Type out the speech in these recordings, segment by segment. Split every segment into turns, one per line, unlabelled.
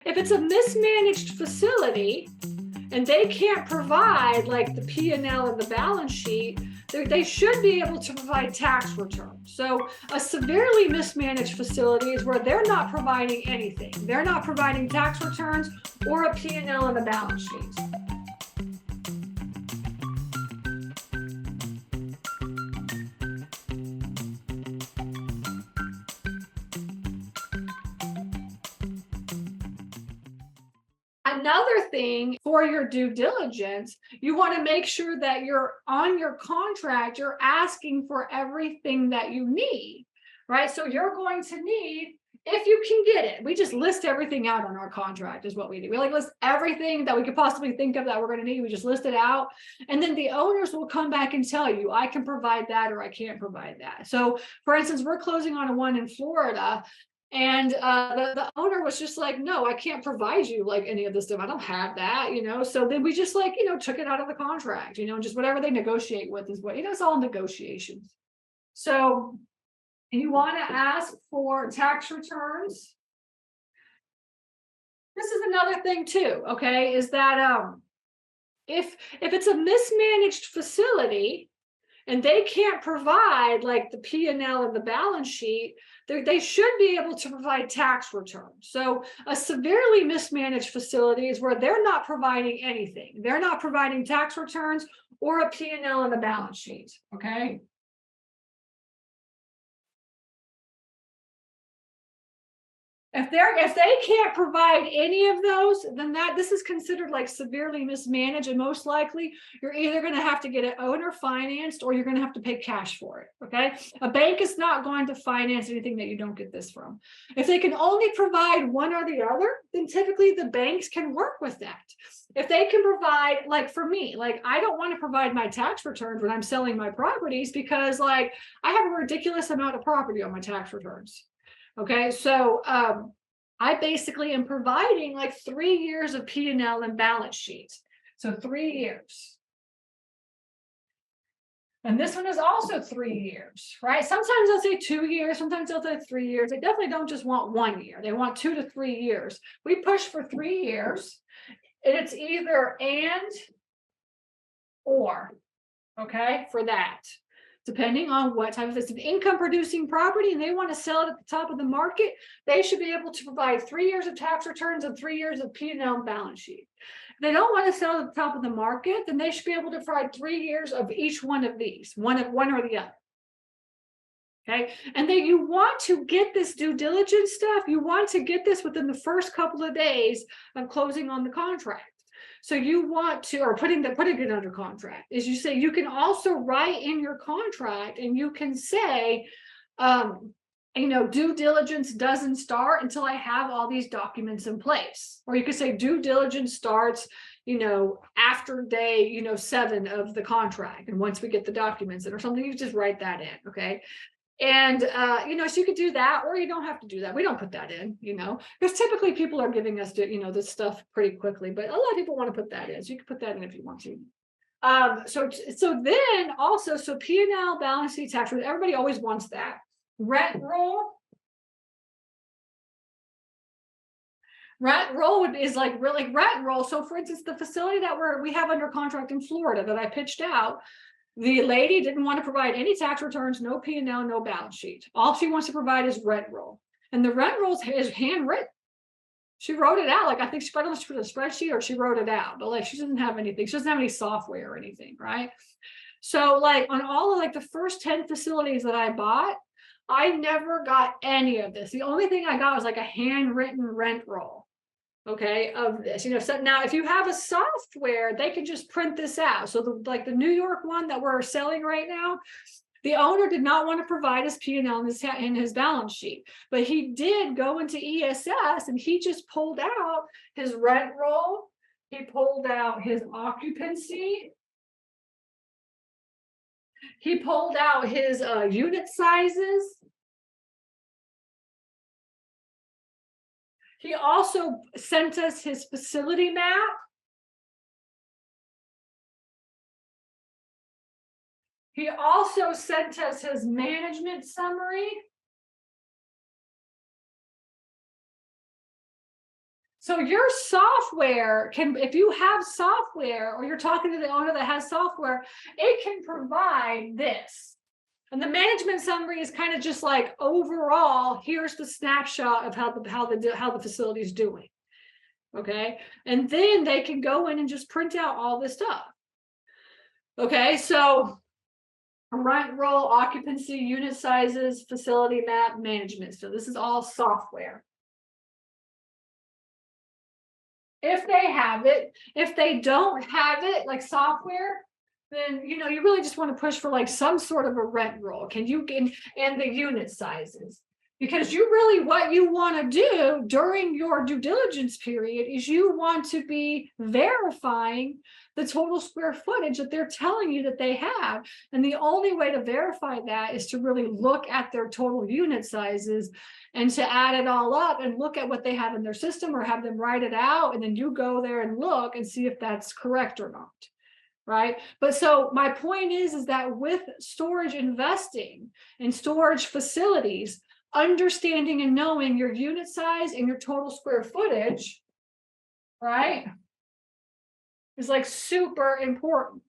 If it's a mismanaged facility and they can't provide like the P&L and the balance sheet, they should be able to provide tax returns. So a severely mismanaged facility is where they're not providing anything. They're not providing tax returns or a P&L and a balance sheet. Another thing for your due diligence, you want to make sure that you're on your contract, you're asking for everything that you need, right? So you're going to need, if you can get it, we just list everything out on our contract is what we do. We like list everything that we could possibly think of that we're going to need. We just list it out. And then the owners will come back and tell you, I can provide that or I can't provide that. So for instance, we're closing on a one in Florida. And the owner was just like, no, I can't provide you like any of this stuff. I don't have that, So then we just like, took it out of the contract, just whatever they negotiate with is what, it's all negotiations. So you want to ask for tax returns. This is another thing too, okay, is that if it's a mismanaged facility and they can't provide like the P&L and the balance sheet, they should be able to provide tax returns. So a severely mismanaged facility is where they're not providing anything. They're not providing tax returns or a P&L and a balance sheet, okay? If they can't provide any of those, then this is considered like severely mismanaged, and most likely you're either going to have to get it owner financed or you're going to have to pay cash for it. Okay, a bank is not going to finance anything that you don't get this from. If they can only provide one or the other, then typically the banks can work with that. If they can provide, like for me, like I don't want to provide my tax returns when I'm selling my properties because like I have a ridiculous amount of property on my tax returns. Okay, so I basically am providing like 3 years of P&L and balance sheets. So 3 years. And this one is also 3 years, right? Sometimes they'll say 2 years, sometimes they'll say 3 years. They definitely don't just want 1 year. They want 2 to 3 years. We push for 3 years, and it's either and or, okay, for that. Depending on what type of, it's an income producing property and they want to sell it at the top of the market, they should be able to provide 3 years of tax returns and 3 years of P&L and balance sheet. If they don't want to sell at the top of the market, then they should be able to provide 3 years of each one of these, one or the other. Okay, and then you want to get this due diligence stuff, you want to get this within the first couple of days of closing on the contract. So you want to, or putting it under contract, is you say you can also write in your contract and you can say, due diligence doesn't start until I have all these documents in place. Or you could say due diligence starts, after day, 7 of the contract. And once we get the documents in or something, you just write that in, okay? And, so you could do that, or you don't have to do that. We don't put that in, because typically people are giving us, this stuff pretty quickly, but a lot of people want to put that in. So you can put that in if you want to. So then also, so P&L, balance sheet, tax, everybody always wants that. Rent roll. Rent roll is like really rent roll. So for instance, the facility that we have under contract in Florida that I pitched out, the lady didn't want to provide any tax returns, no P&L, no balance sheet. All she wants to provide is rent roll. And the rent roll is handwritten. She wrote it out. Like I think she put it on a spreadsheet or she wrote it out. But like she doesn't have anything. She doesn't have any software or anything, right? So like on all of like the first 10 facilities that I bought, I never got any of this. The only thing I got was like a handwritten rent roll. Okay, of this, so now if you have a software, they can just print this out. So the New York one that we're selling right now, the owner did not want to provide his P&L in his balance sheet, but he did go into ESS and he just pulled out his rent roll. He pulled out his occupancy. He pulled out his unit sizes. He also sent us his facility map. He also sent us his management summary. So your software can, if you have software or you're talking to the owner that has software, it can provide this. And the management summary is kind of just like overall, here's the snapshot of how the facility is doing. Okay. And then they can go in and just print out all this stuff. Okay. So rent roll, occupancy, unit sizes, facility map, management. So this is all software. If they have it, if they don't have it, like software, then you really just want to push for like some sort of a rent roll. Can you get and the unit sizes? Because what you want to do during your due diligence period is you want to be verifying the total square footage that they're telling you that they have. And the only way to verify that is to really look at their total unit sizes and to add it all up and look at what they have in their system or have them write it out. And then you go there and look and see if that's correct or not. Right. But so my point is that with storage investing in storage facilities, understanding and knowing your unit size and your total square footage, right, is like super important.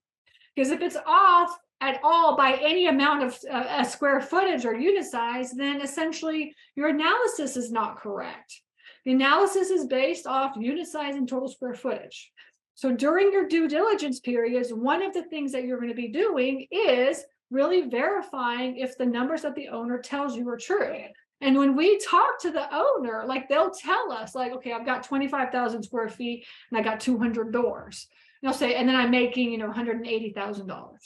Because if it's off at all by any amount of square footage or unit size, then essentially your analysis is not correct. The analysis is based off unit size and total square footage. So during your due diligence periods, one of the things that you're going to be doing is really verifying if the numbers that the owner tells you are true. And when we talk to the owner, like they'll tell us like, okay, I've got 25,000 square feet and I got 200 doors. And they'll say, and then I'm making, $180,000.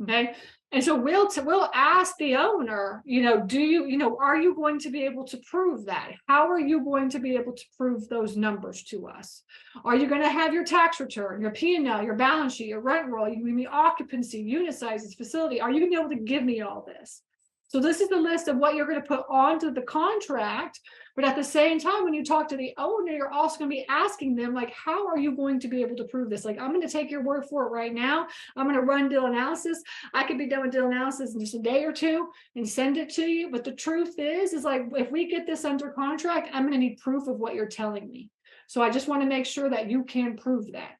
Okay. And so we'll ask the owner, are you going to be able to prove that? How are you going to be able to prove those numbers to us? Are you going to have your tax return, your P&L, your balance sheet, your rent roll, your occupancy, unit sizes, facility? Are you going to be able to give me all this? So this is the list of what you're going to put onto the contract. But at the same time, when you talk to the owner, you're also going to be asking them, like, how are you going to be able to prove this? Like, I'm going to take your word for it right now. I'm going to run deal analysis. I could be done with deal analysis in just a day or two and send it to you. But the truth is like, if we get this under contract, I'm going to need proof of what you're telling me. So I just want to make sure that you can prove that.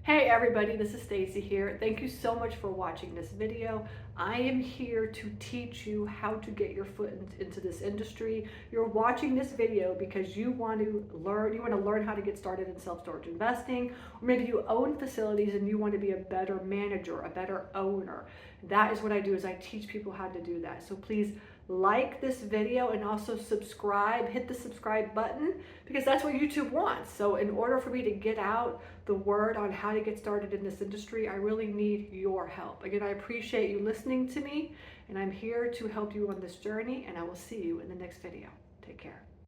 Hey everybody, this is Stacy here. Thank you so much for watching this video. I am here to teach you how to get your foot into this industry. You're watching this video because you want to learn how to get started in self-storage investing, or maybe you own facilities and you want to be a better manager, a better owner. That is what I do, is I teach people how to do that. So please like this video and also subscribe, hit the subscribe button, because that's what YouTube wants. So in order for me to get out the word on how to get started in this industry, I really need your help. Again, I appreciate you listening to me, and I'm here to help you on this journey, and I will see you in the next video. Take care.